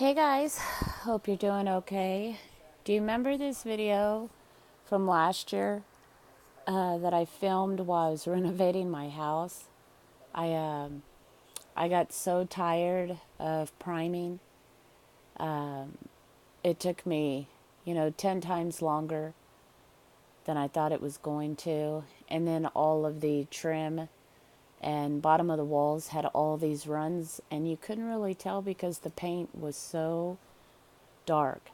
Hey guys, hope you're doing okay. Do you remember this video from last year that I filmed while I was renovating my house? I um, I got so tired of priming. It took me, 10 times longer than I thought it was going to. And then all of the trim and bottom of the walls had all these runs, and you couldn't really tell because the paint was so dark.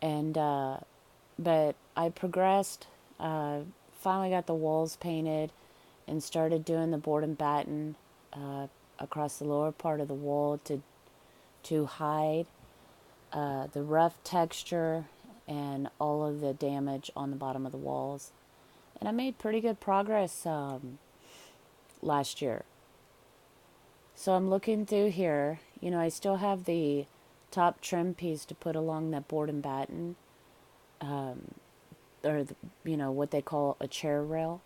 And but I progressed. Uh, Finally got the walls painted and started doing the board and batten across the lower part of the wall to hide the rough texture and all of the damage on the bottom of the walls. And I made pretty good progress last year. So I'm looking through here. I still have the top trim piece to put along that board and batten, or what they call a chair rail.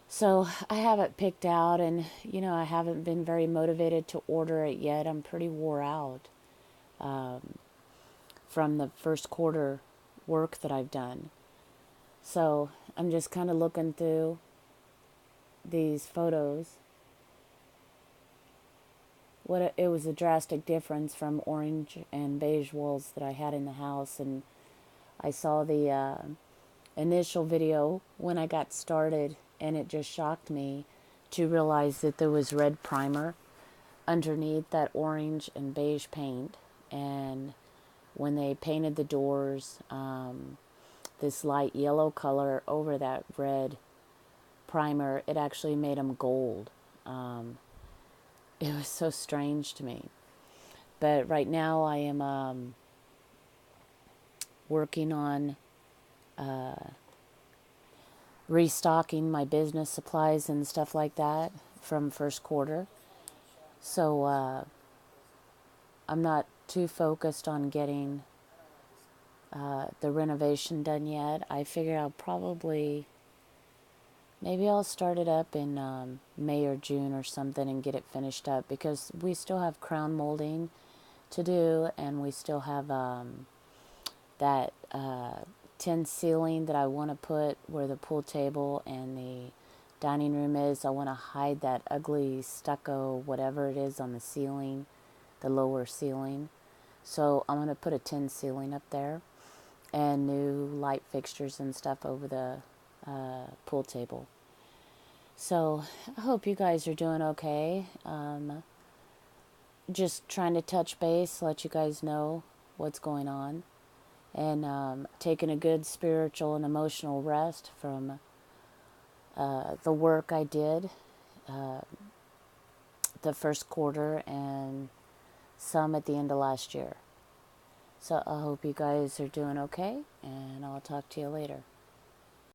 So I have it picked out, and I haven't been very motivated to order it yet. I'm pretty wore out from the first quarter work that I've done. So I'm just kind of looking through these photos. It was a drastic difference from orange and beige walls that I had in the house, and I saw the initial video when I got started, and it just shocked me to realize that there was red primer underneath that orange and beige paint. And when they painted the doors, this light yellow color over that red primer, it actually made them gold. It was so strange to me. But right now I am working on restocking my business supplies and stuff like that from first quarter. So I'm not too focused on getting the renovation done yet. I figure maybe I'll start it up in May or June or something and get it finished up, because we still have crown molding to do, and we still have that tin ceiling that I want to put where the pool table and the dining room is. I want to hide that ugly stucco, whatever it is, on the ceiling, the lower ceiling. So I'm going to put a tin ceiling up there and new light fixtures and stuff over the pool table. So I hope you guys are doing okay. Just trying to touch base, let you guys know what's going on, and taking a good spiritual and emotional rest from the work I did the first quarter and some at the end of last year. So I hope you guys are doing okay, and I'll talk to you later.